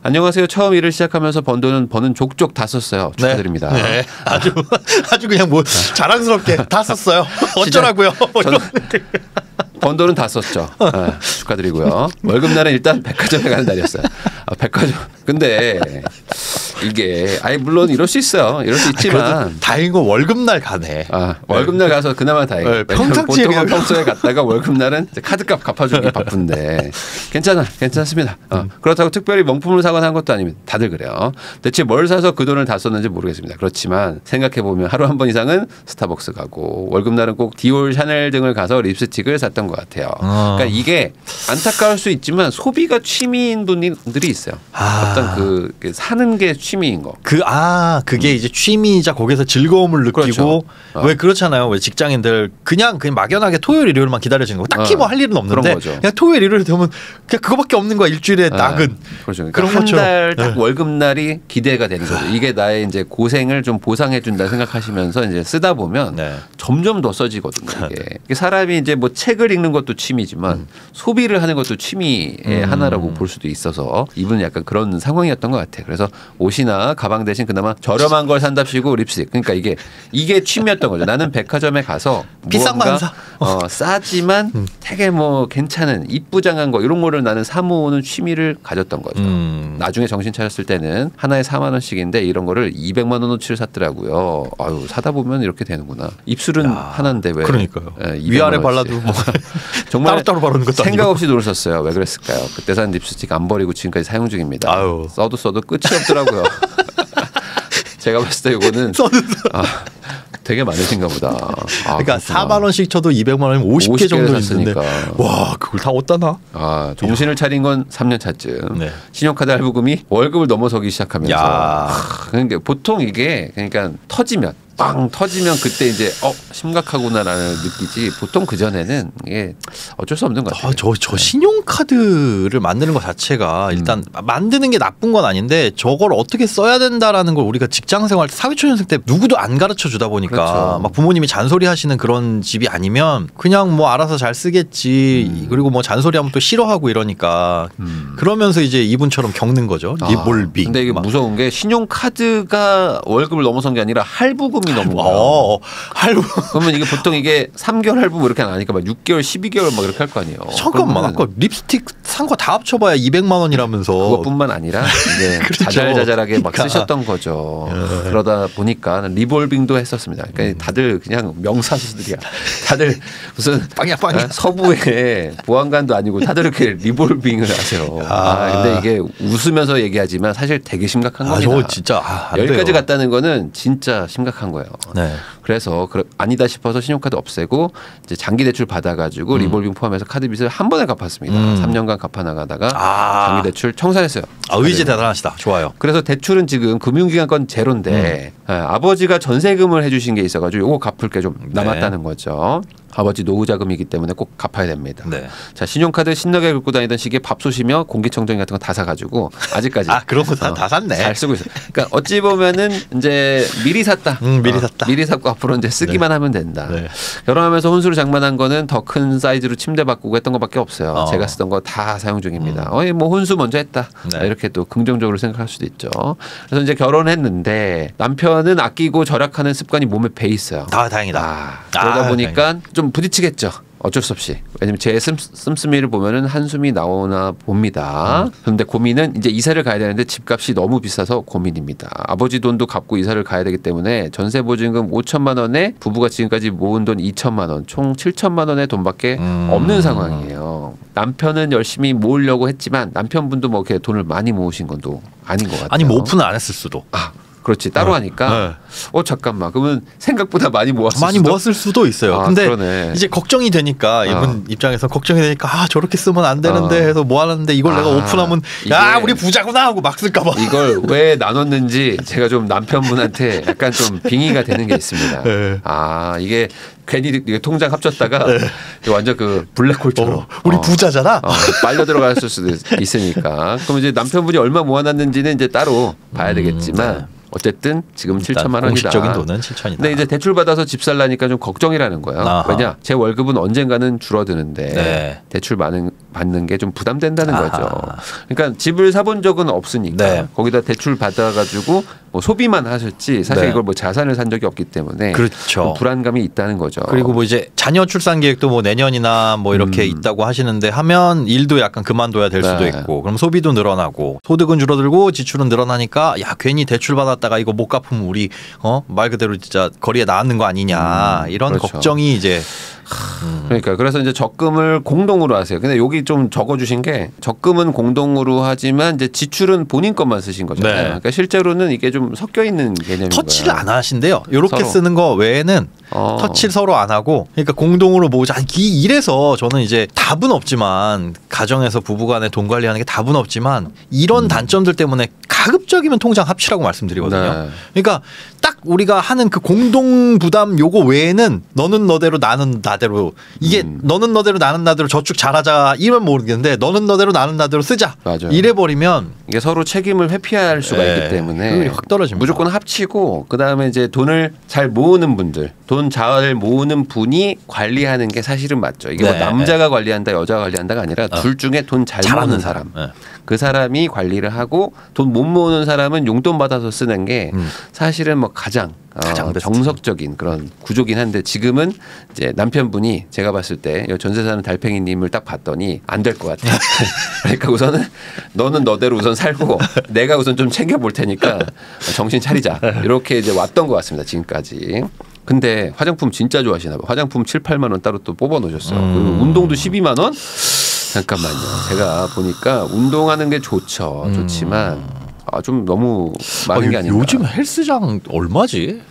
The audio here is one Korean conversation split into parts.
안녕하세요. 처음 일을 시작하면서 번 돈은 버는 족족 다 썼어요. 축하드립니다. 네. 아주 그냥 뭐 자랑스럽게 다 썼어요. 어쩌라고요. 번 돈은 다 썼죠. 아, 축하드리고요. 월급날은 일단 백화점에 가는 날이었어요. 아, 백화점. 근데 이게 물론 이럴 수 있어요. 이럴 수 있지만 다행인 건 월급날 가네. 월급날 가서 그나마 다행이에요. 평상시에 보통은 평소에 갔다가 월급날은 카드값 갚아주기 바쁜데 괜찮습니다. 그렇다고 특별히 명품을 사거나 한 것도 아닙니다. 다들 그래요. 대체 뭘 사서 그 돈을 다 썼는지 모르겠습니다. 그렇지만 생각해보면 하루 한 번 이상은 스타벅스 가고 월급날은 꼭 디올, 샤넬 등을 가서 립스틱을 샀던 것 같아요. 그러니까 이게 안타까울 수 있지만 소비가 취미인 분들이 있어요. 어떤 그 사는 게 취미인 거. 그게 이제 취미이자 거기서 즐거움을 느끼고 그렇죠. 왜 그렇잖아요. 왜 직장인들 그냥 막연하게 토요일 일요일만 기다려지는 거. 딱히 뭐 할 일은 없는데 그냥 토요일 일요일 되면 그냥 그거밖에 없는 거야. 일주일에 낙은. 그렇죠. 그러니까 한 달 딱 월급날이 기대가 되는 거죠. 이게 나의 이제 고생을 좀 보상해 준다 생각하시면서 이제 쓰다 보면 점점 더 써지거든요. 이게 사람이 이제 뭐 책을 읽는 것도 취미지만 소비를 하는 것도 취미의 하나라고 볼 수도 있어서 이분은 약간 그런 상황이었던 것 같아요. 그래서 옷이나 가방 대신 그나마 저렴한 걸 산답시고 립스틱. 그러니까 이게 취미였던 거죠. 나는 백화점에 가서 비싼 거 안 사. 싸지만 되게 뭐 괜찮은 이쁘장한 거 이런 거를 나는 사 모으는 취미를 가졌던 거죠. 나중에 정신 차렸을 때는 하나에 4만 원씩인데 이런 거를 200만 원어치를 샀더라고요. 아유 사다 보면 이렇게 되는구나. 입술은 하나인데 왜? 그러니까요. 위아래 발라도 뭐 정말 따로 바르는 것도 생각 없이 돈을 썼어요. 왜 그랬을까요? 그때 산 립스틱 안 버리고 지금까지 사용 중입니다. 써도 끝이 없더라고요. 제가 봤을 때 이거는 되게 많으신가 보다. 그러니까 4만 원씩 쳐도 200만 원이면 50개 정도 있는데 와 그걸 다 어디다 놔? 정신을 차린 건 3년 차쯤. 신용카드 할부금이 월급을 넘어서기 시작하면서 그러니까 보통 이게 그러니까 빵 터지면 그때 이제 심각하구나라는 느끼지 보통 그 전에는 이게 어쩔 수 없는 것 같아요. 저 신용카드를 만드는 것 자체가 일단 만드는 게 나쁜 건 아닌데 저걸 어떻게 써야 된다라는 걸 우리가 직장생활 사회초년생 때 누구도 안 가르쳐 주다 보니까 막 부모님이 잔소리하시는 그런 집이 아니면 그냥 뭐 알아서 잘 쓰겠지. 그리고 뭐 잔소리하면 또 싫어하고 이러니까 그러면서 이제 이분처럼 겪는 거죠. 리볼빙. 근데 이게 무서운 게 신용카드가 월급을 넘어선 게 아니라 할부금이 넘은 거예요. 할부. 그러면 이게 보통 이게 3개월 할부 뭐 이렇게 안 하니까 막 6개월, 12개월 막 이렇게 할 거 아니에요. 잠깐만 아까 립스틱 산 거 다 합쳐봐야 200만 원이라면서. 그것뿐만 아니라 이제 그렇죠. 자잘자잘하게 막 쓰셨던 거죠. 그러다 보니까 리볼빙도 했었습니다. 그러니까 다들 그냥 명사수들이야. 다들 무슨 빵야. 서부의 보안관도 아니고 다들 이렇게 리볼빙을 하세요. 근데 이게 웃으면서 얘기하지만 사실 되게 심각한 겁니다. 저거 진짜 여기까지 갔다는 거는 진짜 심각한 거예요. 그래서 아니다 싶어서 신용카드 없애고 이제 장기 대출 받아가지고 리볼빙 포함해서 카드 빚을 한 번에 갚았습니다. 3년간 갚아 나가다가 장기 대출 청산했어요. 의지 대단하시다. 좋아요. 그래서 대출은 지금 금융기관 건 제로인데 아버지가 전세금을 해주신 게 있어가지고 이거 갚을 게 좀 남았다는 거죠. 아버지 노후자금이기 때문에 꼭 갚아야 됩니다. 자, 신용카드 신나게 긁고 다니던 시기에 밥솥이며 공기청정기 같은 거 다 사가지고 아직까지 그런 거 다 샀네. 잘 쓰고 있어요. 그러니까 어찌 보면은 이제 미리 샀다. 미리 샀고 앞으로 이제 쓰기만 하면 된다. 결혼하면서 혼수로 장만한 거는 더 큰 사이즈로 침대 바꾸고 했던 것밖에 없어요. 제가 쓰던 거 다 사용 중입니다. 뭐 혼수 먼저 했다. 이렇게 또 긍정적으로 생각할 수도 있죠. 그래서 이제 결혼했는데 남편은 아끼고 절약하는 습관이 몸에 배 있어요. 다행이다. 그러다 보니까 좀 부딪히겠죠. 어쩔 수 없이. 왜냐면 제 씀씀이를 보면은 한숨이 나오나 봅니다. 그런데 고민은 이제 이사를 가야 되는데 집값이 너무 비싸서 고민입니다. 아버지 돈도 갚고 이사를 가야 되기 때문에 전세 보증금 5천만 원에 부부가 지금까지 모은 돈 2천만 원, 총 7천만 원의 돈밖에 없는 상황이에요. 남편은 열심히 모으려고 했지만 남편분도 뭐 이렇게 돈을 많이 모으신 건 또 아닌 것 같아요. 아니 뭐 오픈을 안 했을 수도. 그렇지. 따로 하니까 잠깐만. 그러면 생각보다 많이 모았을 수도 있어요. 근데 그러네. 이제 걱정이 되니까 이분 입장에서 걱정이 되니까 저렇게 쓰면 안 되는데 해서 모아놨는데 이걸 내가 오픈하면 우리 부자구나 하고 막 쓸까 봐. 이걸 왜 나눴는지 제가 좀 남편분한테 약간 좀 빙의가 되는 게 있습니다. 이게 괜히 통장 합쳤다가 완전 그 블랙홀처럼 우리 부자잖아. 빨려 들어갔을 수도 있으니까. 그럼 이제 남편분이 얼마 모아놨는지는 이제 따로 봐야 되겠지만 어쨌든 지금 7천만 원이다. 공식적인 돈은 7천이다. 근데 이제 대출 받아서 집 살라니까 좀 걱정이라는 거예요. 아하. 왜냐, 제 월급은 언젠가는 줄어드는데 네. 대출 받는 게 좀 부담된다는 아하. 거죠. 그러니까 집을 사본 적은 없으니까 네. 거기다 대출 받아가지고 뭐 소비만 하셨지 사실 네. 이걸 뭐 자산을 산 적이 없기 때문에 그렇죠. 불안감이 있다는 거죠. 그리고 뭐 이제 자녀 출산 계획도 뭐 내년이나 뭐 이렇게 있다고 하시는데 하면 일도 약간 그만둬야 될 수도 네. 있고 그럼 소비도 늘어나고 소득은 줄어들고 지출은 늘어나니까 야 괜히 대출 받았다가 이거 못 갚으면 우리 말 그대로 진짜 거리에 나앉는 거 아니냐 이런 그렇죠. 걱정이 이제 그러니까 그래서 이제 적금을 공동으로 하세요. 근데 여기 좀 적어주신 게 적금은 공동으로 하지만 이제 지출은 본인 것만 쓰신 거잖아요. 네. 그러니까 실제로는 이게 좀 섞여 있는 개념인 터치를 거예요. 안 하신대요. 이렇게 서로. 쓰는 거 외에는 터치를 서로 안 하고 그러니까 공동으로 모으자. 이래서 저는 이제 답은 없지만 가정에서 부부간에 돈 관리하는 게 답은 없지만 이런 단점들 때문에 가급적이면 통장 합치라고 말씀드리거든요. 네. 그러니까 딱 우리가 하는 그 공동 부담 요거 외에는 너는 너대로 나는 나대로 이게 너는 너대로 나는 나대로 저축 잘하자 이러면 모르겠는데 너는 너대로 나는 나대로 쓰자 맞아요. 이래 버리면 이게 서로 책임을 회피할 수가 네. 있기 때문에 효율이 확 떨어집니다. 무조건 합치고 그다음에 이제 돈을 잘 모으는 분들, 돈 잘 모으는 분이 관리하는 게 사실은 맞죠. 이게 뭐 네. 남자가 관리한다, 여자가 관리한다가 아니라 둘 중에 돈 잘 잘하는 모으는 사람. 네. 그 사람이 관리를 하고 돈 못 모으는 사람은 용돈 받아서 쓰는 게 사실은 뭐 가장 가장 베스트. 정석적인 그런 구조긴 한데 지금은 이제 남편분이 제가 봤을 때 전세 사는 달팽이님을 딱 봤더니 안 될 것 같아. 그러니까 우선은 너는 너대로 우선 살고 내가 우선 좀 챙겨볼 테니까 정신 차리자. 이렇게 이제 왔던 것 같습니다. 지금까지. 근데 화장품 진짜 좋아하시나 봐. 화장품 7, 8만 원 따로 또 뽑아 놓으셨어요. 그리고 운동도 12만 원? 잠깐만요. 제가 보니까 운동하는 게 좋지만 좀 너무 많은 게 아닌가. 요즘 헬스장 얼마지?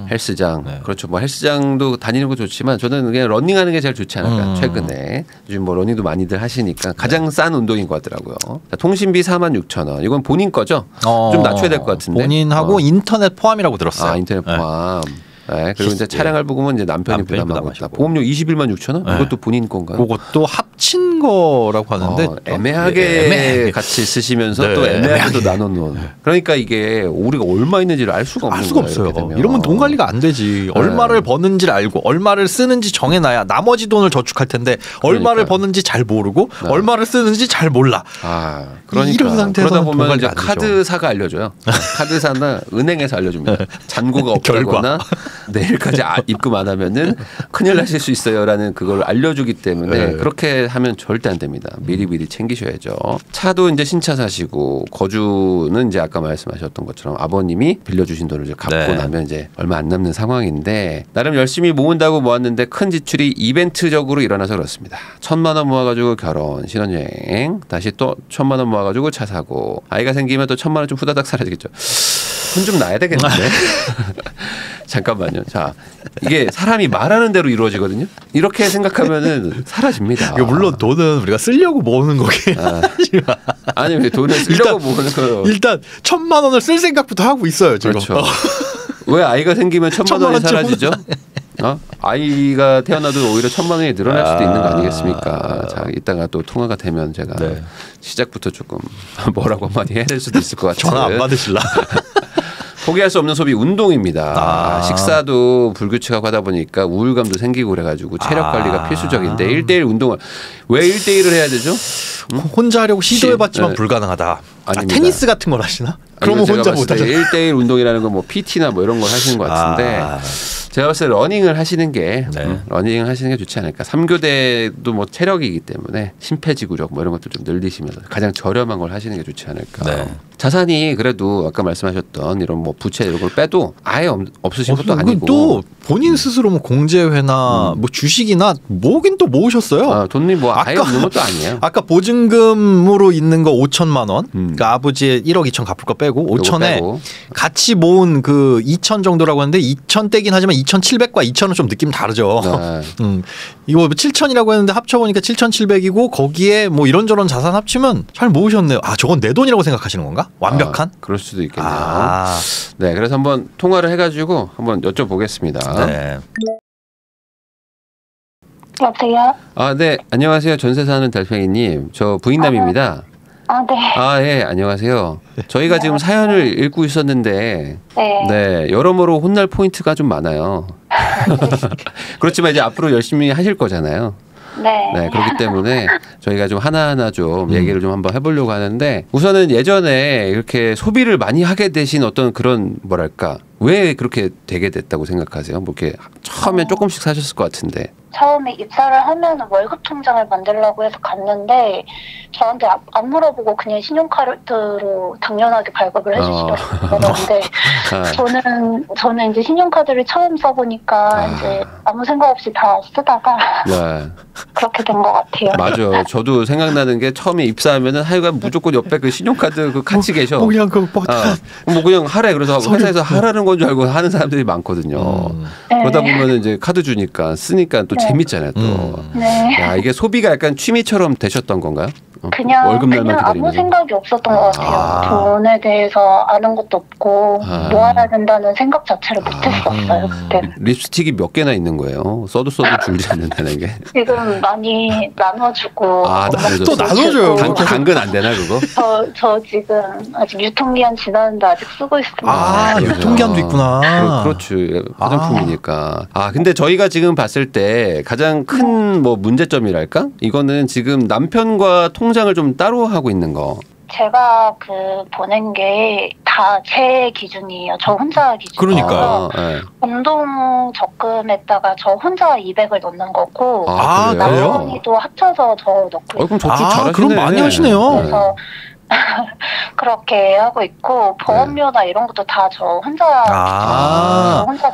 헬스장. 네. 그렇죠. 뭐 헬스장도 다니는 거 좋지만 저는 그냥 러닝하는 게 제일 좋지 않을까. 최근에 요즘 뭐 러닝도 많이들 하시니까 가장 싼 운동인 것 같더라고요. 자, 통신비 46,000원. 이건 본인 거죠? 좀 낮춰야 될 것 같은데. 본인하고 인터넷 포함이라고 들었어요. 인터넷 네. 포함. 네, 그리고 이제 차량할 부분은 이제 남편이 부담하고 있다. 부담하시고. 보험료 21만 6천 원? 네. 이것도 본인 건가요? 그것도 합친 거라고 하는데 애매하게 애매하게. 같이 쓰시면서 네, 또 애매하게 또 애매하게. 나눠놓은. 그러니까 이게 우리가 얼마 있는지를 알 수가 없는 알 수가 거예요. 없어요. 이렇게 되면. 이러면 돈 관리가 안 되지. 얼마를 버는지를 알고 얼마를 쓰는지 정해놔야 나머지 돈을 저축할 텐데 얼마를 그러니까요. 버는지 잘 모르고 얼마를 쓰는지 잘 몰라. 그러니까 이런 상태에서는 그러다 돈 보면 관리가 이제 안 되죠. 카드사가 알려줘요. 카드사나 은행에서 알려줍니다. 잔고가 없다거나 내일까지 입금 안 하면은 큰일 나실 수 있어요라는 그걸 알려주기 때문에 네. 그렇게 하면 절대 안 됩니다. 미리 챙기셔야죠. 차도 이제 신차 사시고 거주는 이제 아까 말씀하셨던 것처럼 아버님이 빌려주신 돈을 이제 갚고 네. 나면 이제 얼마 안 남는 상황인데 나름 열심히 모은다고 모았는데 큰 지출이 이벤트적으로 일어나서 그렇습니다. 1,000만 원 모아가지고 결혼, 신혼여행, 다시 또 1,000만 원 모아가지고 차 사고 아이가 생기면 또 1,000만 원 좀 후다닥 사라지겠죠. 혼 좀 나야 되겠는데. 잠깐만요. 자, 이게 사람이 말하는 대로 이루어지거든요. 이렇게 생각하면은 사라집니다. 이거 물론 돈은 우리가 쓰려고 모으는 거긴 하지만 아니 왜 돈을 쓰려고 모으는 거예요? 일단 1,000만 원을 쓸 생각부터 하고 있어요 지금. 그렇죠. 왜 아이가 생기면 1,000만 원이 사라지죠? 아이가 태어나도 오히려 1,000만 원이 늘어날 수도 있는 거 아니겠습니까? 자, 이따가 또 통화가 되면 제가 네. 시작부터 조금 뭐라고 한마디 해야 될 수도 있을 것 같아요. 전화 안 받으실라? 포기할 수 없는 소비 운동입니다. 식사도 불규칙하고 하다 보니까 우울감도 생기고 그래가지고 체력 관리가 필수적인데 1대1 운동을 왜 1대1을 해야 되죠? 혼자 하려고 시도해봤지만 네. 불가능하다. 아닙니다. 테니스 같은 걸 하시나? 그러면 혼자 못하죠. 1대1 운동이라는 건 뭐 PT나 뭐 이런 걸 하시는 것 같은데 제가 봤을 때 러닝을 하시는 게 러닝을 하시는 게 좋지 않을까. 3교대도 뭐 체력이기 때문에 심폐지구력 뭐 이런 것들 좀 늘리시면서 가장 저렴한 걸 하시는 게 좋지 않을까. 네. 자산이 그래도 아까 말씀하셨던 이런 뭐 부채 이런 걸 빼도 아예 없으신 것도 아니고 또 본인 스스로 뭐 공제회나 뭐 주식이나 뭐긴 또 모으셨어요. 돈이 뭐 아예 없는 것도 아니에요. 아까 보증금으로 있는 거 5천만 원, 그러니까 아버지의 1억 2천 갚을 거 빼고 5천에 빼고. 같이 모은 그 2천 정도라고 했는데 2천 떼긴 하지만 2,700과 2천은 좀 느낌 다르죠. 네. 이거 7천이라고 했는데 합쳐보니까 7,700이고 거기에 뭐 이런저런 자산 합치면 잘 모으셨네요. 저건 내 돈이라고 생각하시는 건가? 완벽한? 그럴 수도 있겠네요. 네, 그래서 한번 통화를 해가지고 한번 여쭤보겠습니다. 네. 여보세요? 네, 안녕하세요. 전세 사는 달팽이님. 저 부인남입니다. 아, 네. 아, 예, 안녕하세요. 저희가 지금 사연을 읽고 있었는데, 네. 네, 여러모로 혼날 포인트가 좀 많아요. 그렇지만 이제 앞으로 열심히 하실 거잖아요. 네. 네, 그렇기 때문에 저희가 좀 하나하나 좀 얘기를 좀 한번 해보려고 하는데, 우선은 예전에 이렇게 소비를 많이 하게 되신 어떤 그런 뭐랄까, 왜 그렇게 되게 됐다고 생각하세요? 뭐 이렇게 처음엔 조금씩 사셨을 것 같은데. 처음에 입사를 하면 월급 통장을 만들려고 해서 갔는데 저한테 안 물어보고 그냥 신용카드로 당연하게 발급을 해주시려고 그러는데 저는 이제 신용카드를 처음 써보니까 이제 아무 생각 없이 다 쓰다가 네. 그렇게 된 것 같아요. 맞아. 저도 생각나는 게 처음에 입사하면은 하여간 무조건 옆에 그 신용카드 그 같이 계셔. 뭐 그냥 뭐 그냥 하래. 그래서 회사에서 하라는 건 줄 알고 하는 사람들이 많거든요. 그러다 보면은 이제 카드 주니까 쓰니까 또 재밌잖아요. 또. 네. 야, 이게 소비가 약간 취미처럼 되셨던 건가요? 그냥 월급날만 아무 기다리면서. 생각이 없었던 것 같아요. 돈에 대해서 아는 것도 없고 모아야 된다는 생각 자체를 못했었어요. 그때. 립스틱이 몇 개나 있는 거예요? 써도 줄지 않는다는 게. 지금 많이 나눠주고 또 나눠줘요. 당근 안 되나 그거? 저 지금 아직 유통기한 지났는데 아직 쓰고 있습니다. 아, 유통기한도 있구나. 그렇지. 화장품이니까. 근데 저희가 지금 봤을 때 가장 큰 뭐 문제점이랄까? 이거는 지금 남편과 통장을 좀 따로 하고 있는 거. 제가 보낸 게 다 제 기준이에요. 저 혼자 기준이에요. 그러니까요. 네. 공동 적금에다가 저 혼자 200을 넣는 거고 그래요? 남편이도 합쳐서 더 넣고 있어요. 그럼 저축 잘하시네. 그럼 많이 하시네요. 그래서 그렇게 하고 있고 보험료나 이런 것도 다 저 혼자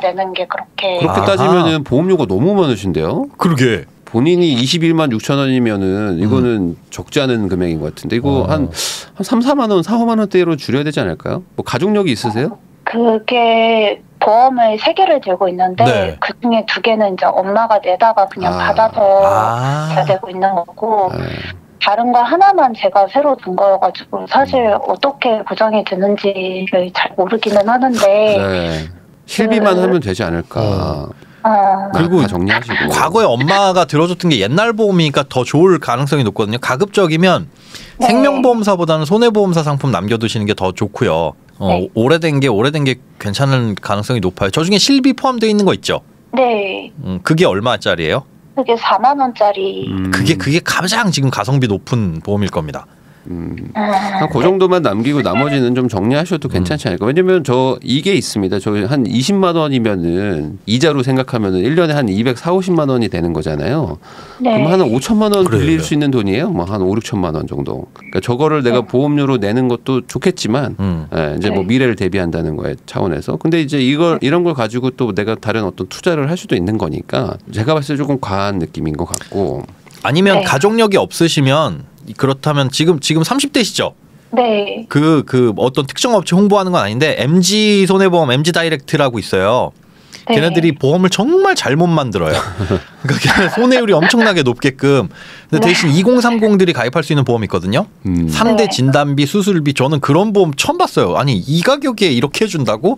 내는 게 그렇게 따지면은 보험료가 너무 많으신데요? 그러게. 본인이 21만 6천 원이면은 이거는 적지 않은 금액인 것 같은데 이거 한 3, 4만 원, 4, 5만 원대로 줄여야 되지 않을까요? 뭐 가족력이 있으세요? 그게 보험을 3개를 들고 있는데 네. 그중에 2개는 이제 엄마가 내다가 그냥 받아서 잘 되고 있는 거고 다른 거 하나만 제가 새로 든 거여가지고 사실 어떻게 보장이 되는지를 잘 모르기는 하는데 네. 실비만 하면 되지 않을까. 그리고 정리하시고. 과거에 엄마가 들어줬던 게 옛날 보험이니까 더 좋을 가능성이 높거든요. 가급적이면 생명보험사보다는 손해보험사 상품 남겨두시는 게 더 좋고요. 오래된 게 괜찮은 가능성이 높아요. 저 중에 실비 포함되어 있는 거 있죠? 네. 그게 얼마짜리예요? 그게 4만 원짜리. 그게 가장 지금 가성비 높은 보험일 겁니다. 한 그 정도만 남기고 나머지는 좀 정리하셔도 괜찮지 않을까. 왜냐면 이게 있습니다. 저희 한 20만 원이면은 이자로 생각하면은 1년에 한 240~50만 원이 되는 거잖아요. 네. 그럼 한 5천만 원 그래요. 빌릴 수 있는 돈이에요. 뭐 한 5, 6천만 원 정도. 그러니까 저거를 내가 보험료로 내는 것도 좋겠지만 이제 뭐 미래를 대비한다는 거에 차원에서. 근데 이제 이런 걸 가지고 또 내가 다른 어떤 투자를 할 수도 있는 거니까 제가 봤을 때 조금 과한 느낌인 것 같고. 아니면 가족력이 없으시면 그렇다면 지금 30대시죠? 네. 그 어떤 특정 업체 홍보하는 건 아닌데 MG 손해보험, MG 다이렉트라고 있어요. 네. 걔네들이 보험을 정말 잘못 만들어요. 그러니까 걔네 손해율이 엄청나게 높게끔. 근데 대신 2030들이 가입할 수 있는 보험이 있거든요. 3대 진단비, 수술비. 저는 그런 보험 처음 봤어요. 아니 이 가격에 이렇게 해준다고?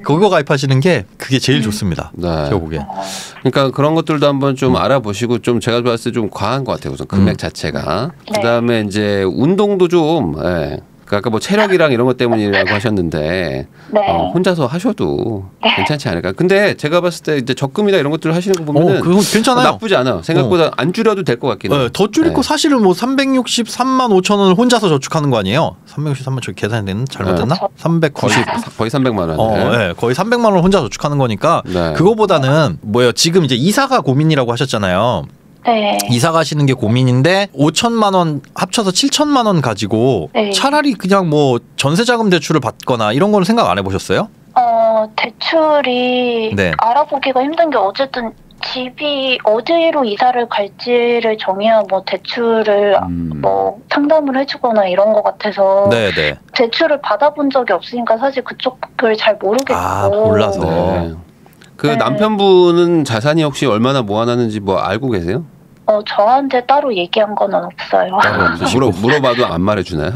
그거 가입하시는 게 그게 제일 좋습니다. 네. 제가 보기엔. 그러니까 그런 것들도 한번 좀 알아보시고 좀 제가 봤을 때 좀 과한 것 같아요. 우선 금액 자체가. 그다음에 이제 운동도 좀 아까 뭐 체력이랑 이런 것 때문이라고 하셨는데 혼자서 하셔도 괜찮지 않을까. 근데 제가 봤을 때 이제 적금이나 이런 것들을 하시는 거 보면은 그건 괜찮아요. 나쁘지 않아. 생각보다 안 줄여도 될 것 같긴 해요. 더 줄일 거 사실은 뭐 363만 5천 원을 혼자서 저축하는 거 아니에요? 363만 저 계산이 됐나? 잘못됐나? 390 거의 300만 원. 거의 300만 원을 혼자 저축하는 거니까 그거보다는 지금 이제 이사가 고민이라고 하셨잖아요. 네. 이사 가시는 게 고민인데 5천만 원 합쳐서 7천만 원 가지고 차라리 그냥 뭐 전세자금 대출을 받거나 이런 거는 생각 안 해보셨어요? 대출이 알아보기가 힘든 게 어쨌든 집이 어디로 이사를 갈지를 정해야 뭐 대출을 뭐 상담을 해주거나 이런 것 같아서 대출을 받아본 적이 없으니까 사실 그쪽을 잘 모르겠고. 몰라서. 그 남편분은 자산이 혹시 얼마나 모아놨는지 뭐 알고 계세요? 저한테 따로 얘기한 건 없어요. 물어봐도 안 말해주나요?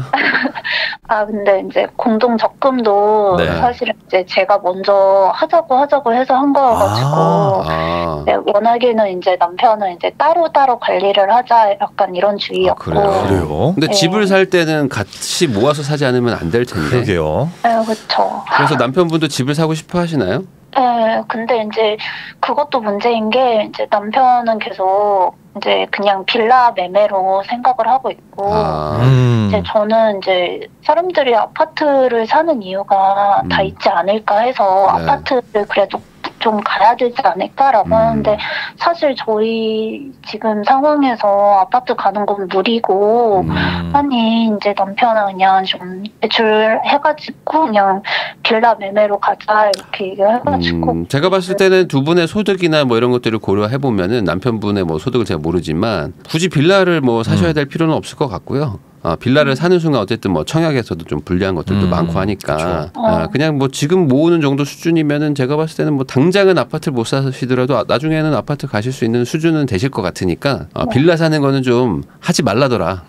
근데 이제 공동 적금도 네. 사실은 이제 제가 먼저 하자고 해서 한 거여가지고 네, 워낙에는 이제 남편은 이제 따로 관리를 하자 약간 이런 주의였고. 그래요? 근데 집을 살 때는 같이 모아서 사지 않으면 안 될 텐데. 그러게요. 네, 그렇죠. 그래서 남편분도 집을 사고 싶어 하시나요? 네, 근데 이제 그것도 문제인 게 이제 남편은 계속 이제 그냥 빌라 매매로 생각을 하고 있고 이제 저는 이제 사람들이 아파트를 사는 이유가 다 있지 않을까 해서 네. 아파트를 그래도 좀 가야 되지 않을까라고 하는데 사실 저희 지금 상황에서 아파트 가는 건 무리고 하니 이제 남편은 그냥 좀 대출해가지고 그냥 빌라 매매로 가자 이렇게 얘기를 해가지고 제가 봤을 때는 두 분의 소득이나 뭐 이런 것들을 고려해 보면은 남편분의 뭐 소득을 제가 모르지만 굳이 빌라를 뭐 사셔야 될 필요는 없을 것 같고요. 빌라를 사는 순간 어쨌든 뭐 청약에서도 좀 불리한 것들도 많고 하니까 그냥 뭐 지금 모으는 정도 수준이면은 제가 봤을 때는 뭐 당장은 아파트를 못 사시더라도 나중에는 아파트 가실 수 있는 수준은 되실 것 같으니까 빌라 사는 거는 좀 하지 말라더라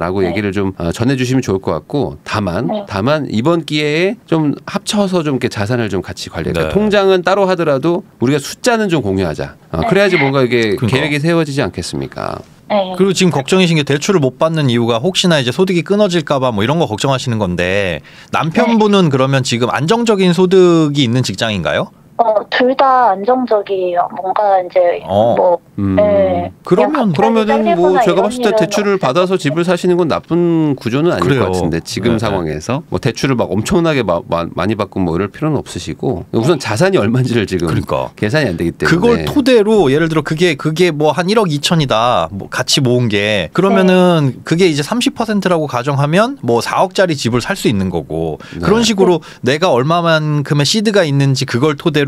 라고 얘기를 좀 전해주시면 좋을 것 같고 다만 이번 기회에 좀 합쳐서 좀 이렇게 자산을 좀 같이 관리해. 그러니까 통장은 따로 하더라도 우리가 숫자는 좀 공유하자. 그래야지 뭔가 이게 계획이 세워지지 않겠습니까? 네. 그리고 지금 걱정이신 게 대출을 못 받는 이유가 혹시나 이제 소득이 끊어질까봐 뭐 이런 거 걱정하시는 건데 남편분은 그러면 지금 안정적인 소득이 있는 직장인가요? 둘 다 안정적이에요. 뭔가 이제 네. 그러면은 뭐 제가 봤을 때 이런 대출을 일은 받아서 집을 사시는 건 나쁜 구조는 아닐 그래요. 것 같은데 지금 상황에서 뭐 대출을 막 엄청나게 많이 받고 뭐 이럴 필요는 없으시고 우선 자산이 얼마인지를 지금 계산이 안 되기 때문에 그걸 토대로 예를 들어 그게 뭐 한 1억 2천이다 뭐 같이 모은 게 그러면은 그게 이제 30%라고 가정하면 뭐 4억짜리 집을 살 수 있는 거고 그런 식으로 내가 얼마만큼의 시드가 있는지 그걸 토대로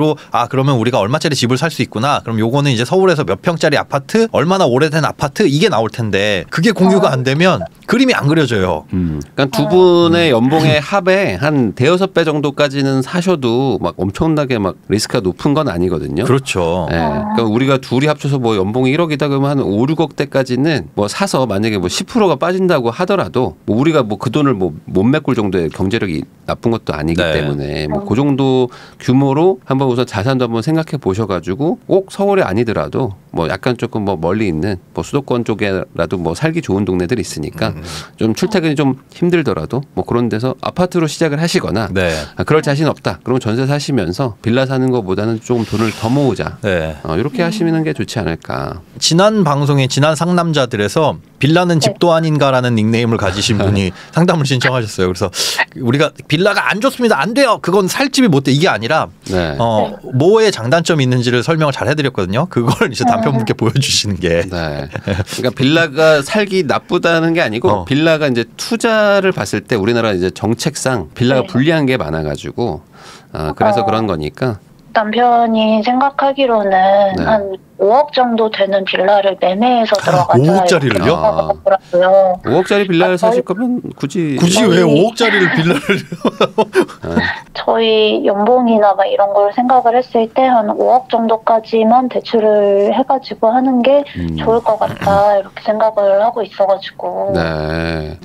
그러면 우리가 얼마짜리 집을 살 수 있구나. 그럼 요거는 이제 서울에서 몇 평짜리 아파트, 얼마나 오래된 아파트 이게 나올 텐데 그게 공유가 안 되면 그림이 안 그려져요. 그러니까 두 분의 연봉의 합에 한 대여섯 배 정도까지는 사셔도 막 엄청나게 막 리스크가 높은 건 아니거든요. 그렇죠. 네. 그러니까 우리가 둘이 합쳐서 뭐 연봉이 1억이다 그러면 한 5, 6억대까지는 뭐 사서 만약에 뭐 10%가 빠진다고 하더라도 뭐 우리가 뭐 그 돈을 뭐 못 메꿀 정도의 경제력이 나쁜 것도 아니기 때문에 뭐 그 정도 규모로 한번 우선 자산도 한번 생각해 보셔가지고 꼭 서울이 아니더라도 뭐 약간 조금 뭐 멀리 있는 뭐 수도권 쪽에라도 뭐 살기 좋은 동네들이 있으니까 좀 출퇴근이 좀 힘들더라도 뭐 그런 데서 아파트로 시작을 하시거나 그럴 자신 없다. 그럼 전세 사시면서 빌라 사는 것보다는 조금 돈을 더 모으자. 이렇게 하시는 게 좋지 않을까. 지난 방송에 지난 상남자들에서 빌라는 집도 아닌가라는 닉네임을 가지신 분이 상담을 신청하셨어요. 그래서 우리가 빌라가 안 좋습니다. 안 돼요. 그건 살 집이 못 돼. 이게 아니라 뭐의 장단점이 있는지를 설명을 잘 해드렸거든요. 그걸 이제 남편분께 보여주시는 게. 그러니까 빌라가 살기 나쁘다는 게 아니고 빌라가 이제 투자를 봤을 때 우리나라 이제 정책상 빌라가 불리한 게 많아가지고 그래서 그런 거니까. 남편이 생각하기로는 한 5억 정도 되는 빌라를 매매해서 들어가자. 5억짜리를요? 5억짜리 빌라를 사실 거면 굳이 왜 5억짜리를 빌라를 저희 연봉이나 막 이런 걸 생각을 했을 때 한 5억 정도까지만 대출을 해가지고 하는 게 좋을 것 같다 이렇게 생각을 하고 있어가지고.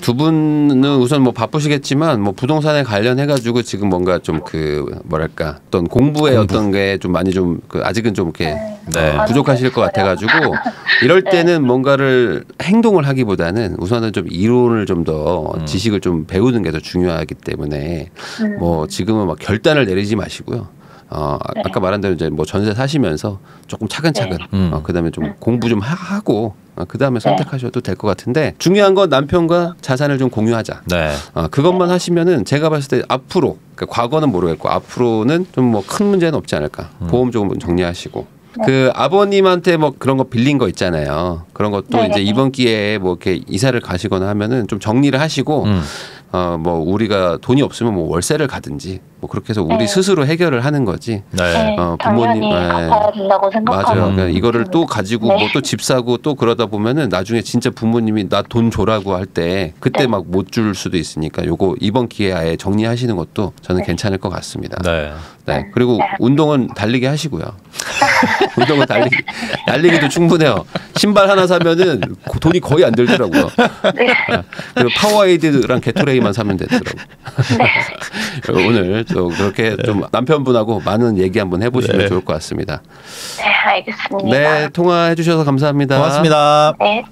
두 분은 우선 뭐 바쁘시겠지만 뭐 부동산에 관련해가지고 지금 뭔가 좀 그 뭐랄까 어떤 공부에 어떤 게 좀 많이 좀 그 아직은 좀 이렇게 부족하실 것 같아가지고 이럴 때는 뭔가를 행동을 하기보다는 우선은 좀 이론을 좀 더 지식을 좀 배우는 게 더 중요하기 때문에 뭐 지금은 막 결단을 내리지 마시고요. 아까 말한 대로 이제 뭐 전세 사시면서 조금 차근차근 그다음에 좀 공부 좀 하고 그다음에 선택하셔도 될 것 같은데 중요한 건 남편과 자산을 좀 공유하자. 그것만 하시면은 제가 봤을 때 앞으로 그러니까 과거는 모르겠고 앞으로는 좀 뭐 큰 문제는 없지 않을까. 보험 조금 정리하시고. 그 아버님한테 뭐 그런 거 빌린 거 있잖아요. 그런 것도 이제 이번 기회에 뭐 이렇게 이사를 가시거나 하면은 좀 정리를 하시고 뭐 우리가 돈이 없으면 뭐 월세를 가든지 뭐 그렇게 해서 우리 스스로 해결을 하는 거지. 네. 부모님 갚아야 된다고 생각하고. 맞아요. 그러니까 이거를 또 가지고 뭐 또 집 사고 또 그러다 보면은 나중에 진짜 부모님이 나 돈 줘라고 할 때 그때 막 못 줄 수도 있으니까 요거 이번 기회에 아예 정리하시는 것도 저는 괜찮을 것 같습니다. 네. 그리고 운동은 달리기 하시고요. 운동은 달리기도 충분해요. 신발 하나 사면은 돈이 거의 안 들더라고요. 그리고 파워에이드랑 게토레이만 사면 되더라고요. 오늘 또 그렇게 좀 남편분하고 많은 얘기 한번 해보시면 좋을 것 같습니다. 네, 알겠습니다. 네, 통화해 주셔서 감사합니다. 고맙습니다. 네.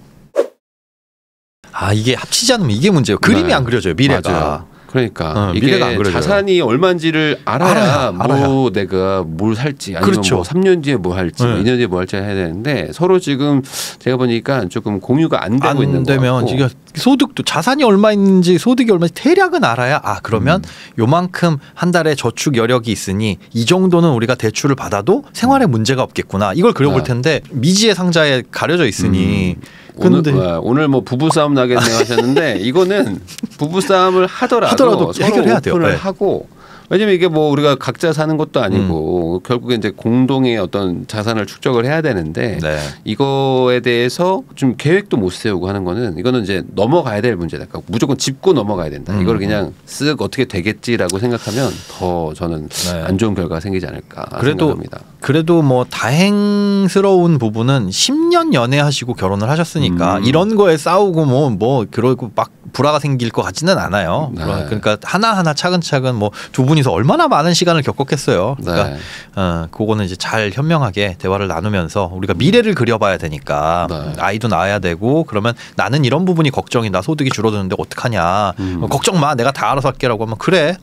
아, 이게 합치지 않으면 이게 문제예요. 그림이 안 그려져요, 미래가. 맞아요. 그러니까 이게 미래가 안 그려져요. 자산이 얼마인지를 알아야 뭐 내가 뭘 살지 아니면 그렇죠. 뭐 3년 뒤에 뭐 할지 뭐 2년 뒤에 뭐 할지 해야 되는데 서로 지금 제가 보니까 조금 공유가 안 되고 있는 거 같고 지금 소득도 자산이 얼마 있는지 소득이 얼마인지 대략은 알아야 그러면 요만큼 한 달에 저축 여력이 있으니 이 정도는 우리가 대출을 받아도 생활에 문제가 없겠구나 이걸 그려볼 텐데 미지의 상자에 가려져 있으니 오늘 뭐 부부싸움 나겠네요 하셨는데 이거는 부부싸움을 하더라도 서로 해결해야 오픈을 돼요. 하고 왜냐면 이게 뭐 우리가 각자 사는 것도 아니고 결국에 이제 공동의 어떤 자산을 축적을 해야 되는데 이거에 대해서 좀 계획도 못 세우고 하는 거는 이거는 이제 넘어가야 될 문제다. 그러니까 무조건 짚고 넘어가야 된다. 이걸 그냥 쓱 어떻게 되겠지라고 생각하면 더 저는 안 좋은 결과가 생기지 않을까 생각합니다. 그래도 뭐 다행스러운 부분은 10년 연애하시고 결혼을 하셨으니까 이런 거에 싸우고 뭐 그러고 막 불화가 생길 것 같지는 않아요. 그러니까 하나하나 차근차근 뭐 두 분이서 얼마나 많은 시간을 겪었겠어요. 그러니까 그거는 이제 잘 현명하게 대화를 나누면서 우리가 미래를 그려봐야 되니까 아이도 낳아야 되고 그러면 나는 이런 부분이 걱정이 나 소득이 줄어드는데 어떡하냐. 걱정 마 내가 다 알아서 할게라고 하면 그래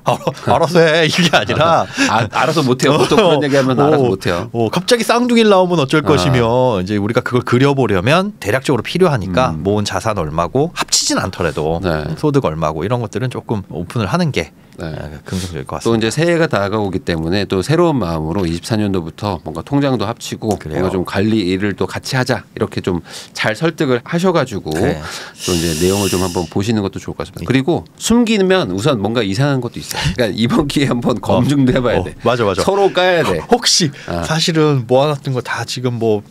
알아서 해 이게 아니라 알아서 못해요. 보통 그런 얘기하면 알아서 못해요. 갑자기 쌍둥이를 낳으면 어쩔 것이며 이제 우리가 그걸 그려보려면 대략적으로 필요하니까 모은 자산 얼마고 합치진 않더라도 소득 얼마고 이런 것들은 조금 오픈을 하는 게 긍정적일 것 같습니다. 또 이제 새해가 다가오기 때문에 또 새로운 마음으로 24년도부터 뭔가 통장도 합치고 뭔가 좀 관리 일을 또 같이 하자 이렇게 좀 잘 설득을 하셔가지고 또 이제 내용을 좀 한번 보시는 것도 좋을 것 같습니다. 그리고 숨기면 우선 뭔가 이상한 것도 있어요. 그러니까 이번 기회에 한번 검증도 해봐야 돼. 맞아. 서로 까야 돼. 혹시 사실은 모아놨던 거 다 지금 뭐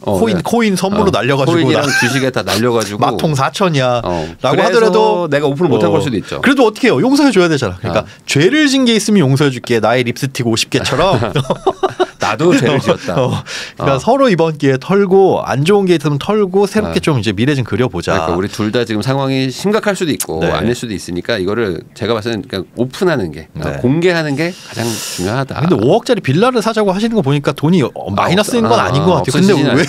코인 선물로 날려가지고 코인이랑 주식에 다 날려가지고 막통 4천이야 라고 그래서 하더라도 내가 오픈을 못할 걸 수도 있죠. 그래도 어떻게 해요? 용서해 줘야 되잖아. 그러니까 죄를 진 게 있으면 용서해 줄게. 나의 립스틱 50개처럼 나도 죄를 지었다. 그러니까 서로 이번 기회에 털고 안 좋은 게 있으면 털고 새롭게 좀 이제 미래 좀 그려보자. 그러니까 우리 둘 다 지금 상황이 심각할 수도 있고 아닐 수도 있으니까 이거를 제가 봤을 때는 그냥 오픈하는 게 공개하는 게 가장 중요하다. 근데 5억짜리 빌라를 사자고 하시는 거 보니까 돈이 마이너스인 건 아닌 것 같아요. 근데 왜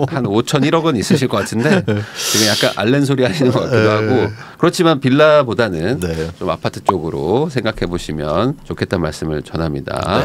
한 5천 1억은 있으실 것 같은데 지금 약간 알렌 소리 하시는 것 같기도 하고 그렇지만 빌라보다는 좀 아파트 쪽으로 생각해 보시면 좋겠다는 말씀을 전합니다.